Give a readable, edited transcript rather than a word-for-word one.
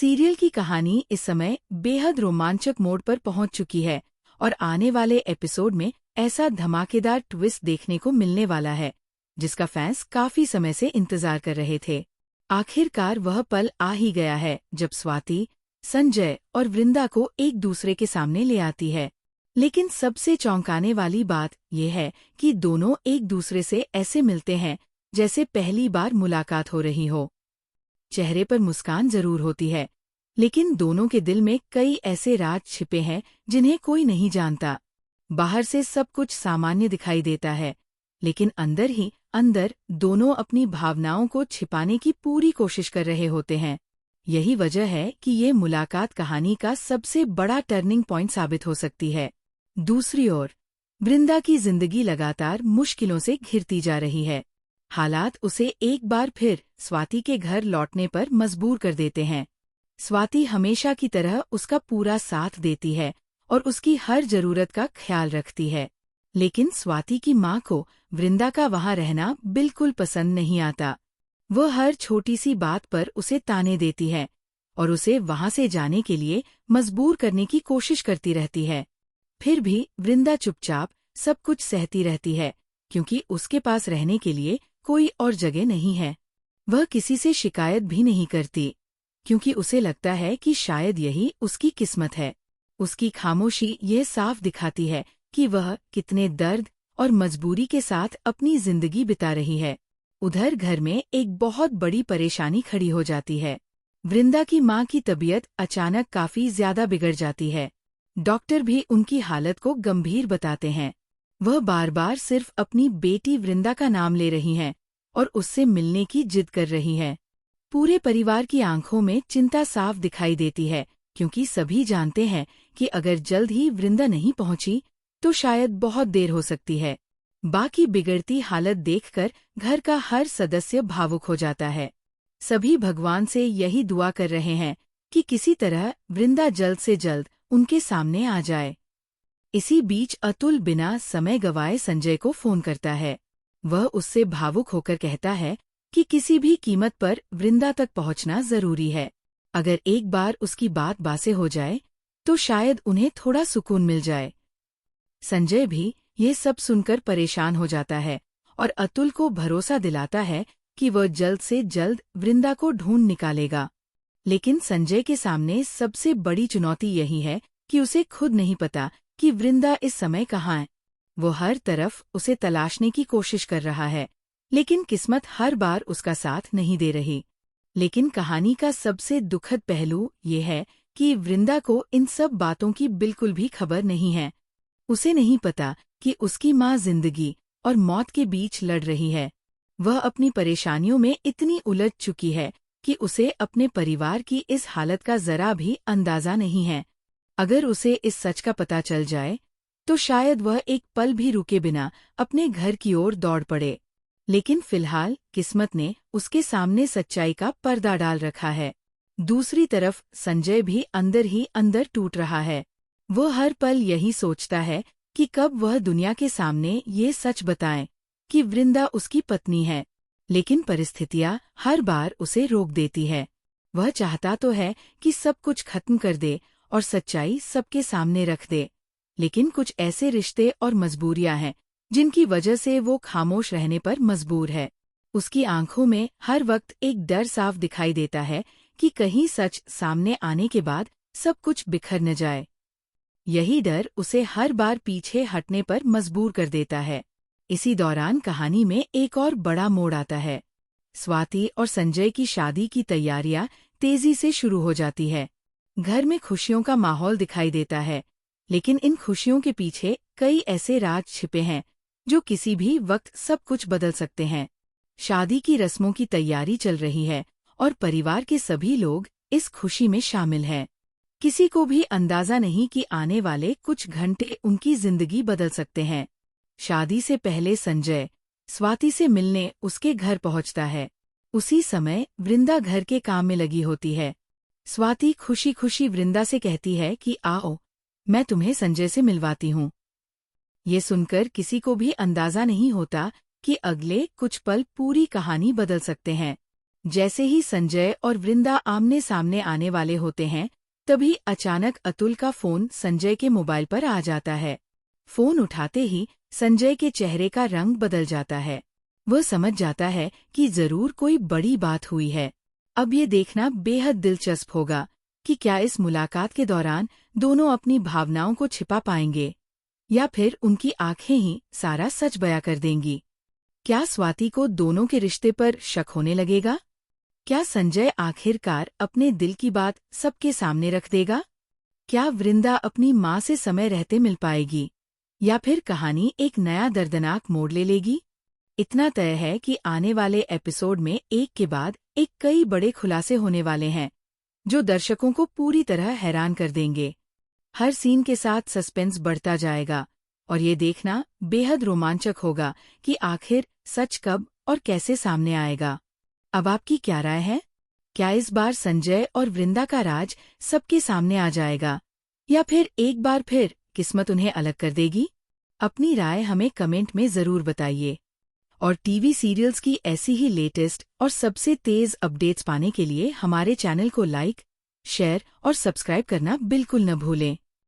Serial की कहानी इस समय बेहद रोमांचक मोड़ पर पहुंच चुकी है और आने वाले एपिसोड में ऐसा धमाकेदार ट्विस्ट देखने को मिलने वाला है जिसका फैंस काफी समय से इंतजार कर रहे थे। आखिरकार वह पल आ ही गया है जब स्वाति, संजय और वृंदा को एक दूसरे के सामने ले आती है। लेकिन सबसे चौंकाने वाली बात यह है कि दोनों एक दूसरे से ऐसे मिलते हैं जैसे पहली बार मुलाकात हो रही हो। चेहरे पर मुस्कान जरूर होती है, लेकिन दोनों के दिल में कई ऐसे राज छिपे हैं जिन्हें कोई नहीं जानता। बाहर से सब कुछ सामान्य दिखाई देता है, लेकिन अंदर ही अंदर दोनों अपनी भावनाओं को छिपाने की पूरी कोशिश कर रहे होते हैं। यही वजह है कि ये मुलाकात कहानी का सबसे बड़ा टर्निंग पॉइंट साबित हो सकती है। दूसरी ओर वृंदा की जिंदगी लगातार मुश्किलों से घिरती जा रही है। हालात उसे एक बार फिर स्वाति के घर लौटने पर मजबूर कर देते हैं। स्वाति हमेशा की तरह उसका पूरा साथ देती है और उसकी हर जरूरत का ख्याल रखती है। लेकिन स्वाति की माँ को वृंदा का वहाँ रहना बिल्कुल पसंद नहीं आता। वह हर छोटी सी बात पर उसे ताने देती है और उसे वहाँ से जाने के लिए मजबूर करने की कोशिश करती रहती है। फिर भी वृंदा चुपचाप सब कुछ सहती रहती है, क्योंकि उसके पास रहने के लिए कोई और जगह नहीं है। वह किसी से शिकायत भी नहीं करती, क्योंकि उसे लगता है कि शायद यही उसकी किस्मत है। उसकी खामोशी ये साफ दिखाती है कि वह कितने दर्द और मजबूरी के साथ अपनी जिंदगी बिता रही है। उधर घर में एक बहुत बड़ी परेशानी खड़ी हो जाती है। वृंदा की माँ की तबीयत अचानक काफी ज्यादा बिगड़ जाती है। डॉक्टर भी उनकी हालत को गंभीर बताते हैं। वह बार बार सिर्फ अपनी बेटी वृंदा का नाम ले रही हैं और उससे मिलने की जिद कर रही हैं। पूरे परिवार की आंखों में चिंता साफ दिखाई देती है, क्योंकि सभी जानते हैं कि अगर जल्द ही वृंदा नहीं पहुंची तो शायद बहुत देर हो सकती है। बाकी बिगड़ती हालत देखकर घर का हर सदस्य भावुक हो जाता है। सभी भगवान से यही दुआ कर रहे हैं कि किसी तरह वृंदा जल्द से जल्द उनके सामने आ जाए। इसी बीच अतुल बिना समय गवाए संजय को फोन करता है। वह उससे भावुक होकर कहता है कि किसी भी कीमत पर वृंदा तक पहुंचना जरूरी है। अगर एक बार उसकी बात बासे हो जाए तो शायद उन्हें थोड़ा सुकून मिल जाए। संजय भी ये सब सुनकर परेशान हो जाता है और अतुल को भरोसा दिलाता है कि वह जल्द से जल्द वृंदा को ढूंढ निकालेगा। लेकिन संजय के सामने सबसे बड़ी चुनौती यही है कि उसे खुद नहीं पता कि वृंदा इस समय कहाँ है। वो हर तरफ उसे तलाशने की कोशिश कर रहा है, लेकिन किस्मत हर बार उसका साथ नहीं दे रही। लेकिन कहानी का सबसे दुखद पहलू ये है कि वृंदा को इन सब बातों की बिल्कुल भी खबर नहीं है। उसे नहीं पता कि उसकी माँ जिंदगी और मौत के बीच लड़ रही है। वह अपनी परेशानियों में इतनी उलझ चुकी है कि उसे अपने परिवार की इस हालत का जरा भी अंदाजा नहीं है। अगर उसे इस सच का पता चल जाए तो शायद वह एक पल भी रुके बिना अपने घर की ओर दौड़ पड़े। लेकिन फिलहाल किस्मत ने उसके सामने सच्चाई का पर्दा डाल रखा है। दूसरी तरफ संजय भी अंदर ही अंदर टूट रहा है। वह हर पल यही सोचता है कि कब वह दुनिया के सामने ये सच बताए कि वृंदा उसकी पत्नी है। लेकिन परिस्थितियां हर बार उसे रोक देती है। वह चाहता तो है कि सब कुछ खत्म कर दे और सच्चाई सबके सामने रख दे, लेकिन कुछ ऐसे रिश्ते और मजबूरियां हैं जिनकी वजह से वो खामोश रहने पर मजबूर है। उसकी आंखों में हर वक्त एक डर साफ दिखाई देता है कि कहीं सच सामने आने के बाद सब कुछ बिखर न जाए। यही डर उसे हर बार पीछे हटने पर मजबूर कर देता है। इसी दौरान कहानी में एक और बड़ा मोड़ आता है। स्वाति और संजय की शादी की तैयारियां तेजी से शुरू हो जाती है। घर में खुशियों का माहौल दिखाई देता है, लेकिन इन खुशियों के पीछे कई ऐसे राज छिपे हैं जो किसी भी वक्त सब कुछ बदल सकते हैं। शादी की रस्मों की तैयारी चल रही है और परिवार के सभी लोग इस खुशी में शामिल हैं। किसी को भी अंदाजा नहीं कि आने वाले कुछ घंटे उनकी जिंदगी बदल सकते हैं। शादी से पहले संजय स्वाति से मिलने उसके घर पहुंचता है। उसी समय वृंदा घर के काम में लगी होती है। स्वाति खुशी खुशी वृंदा से कहती है कि आओ, मैं तुम्हें संजय से मिलवाती हूँ। ये सुनकर किसी को भी अंदाजा नहीं होता कि अगले कुछ पल पूरी कहानी बदल सकते हैं। जैसे ही संजय और वृंदा आमने सामने आने वाले होते हैं, तभी अचानक अतुल का फोन संजय के मोबाइल पर आ जाता है। फोन उठाते ही संजय के चेहरे का रंग बदल जाता है। वह समझ जाता है कि जरूर कोई बड़ी बात हुई है। अब ये देखना बेहद दिलचस्प होगा कि क्या इस मुलाकात के दौरान दोनों अपनी भावनाओं को छिपा पाएंगे या फिर उनकी आंखें ही सारा सच बयां कर देंगी। क्या स्वाति को दोनों के रिश्ते पर शक होने लगेगा? क्या संजय आखिरकार अपने दिल की बात सबके सामने रख देगा? क्या वृंदा अपनी माँ से समय रहते मिल पाएगी या फिर कहानी एक नया दर्दनाक मोड़ ले लेगी? इतना तय है कि आने वाले एपिसोड में एक के बाद एक कई बड़े खुलासे होने वाले हैं, जो दर्शकों को पूरी तरह हैरान कर देंगे। हर सीन के साथ सस्पेंस बढ़ता जाएगा और ये देखना बेहद रोमांचक होगा कि आखिर सच कब और कैसे सामने आएगा। अब आपकी क्या राय है? क्या इस बार संजय और वृंदा का राज सबके सामने आ जाएगा या फिर एक बार फिर किस्मत उन्हें अलग कर देगी? अपनी राय हमें कमेंट में जरूर बताइए। और टीवी सीरियल्स की ऐसी ही लेटेस्ट और सबसे तेज अपडेट्स पाने के लिए हमारे चैनल को लाइक, शेयर और सब्सक्राइब करना बिल्कुल न भूलें।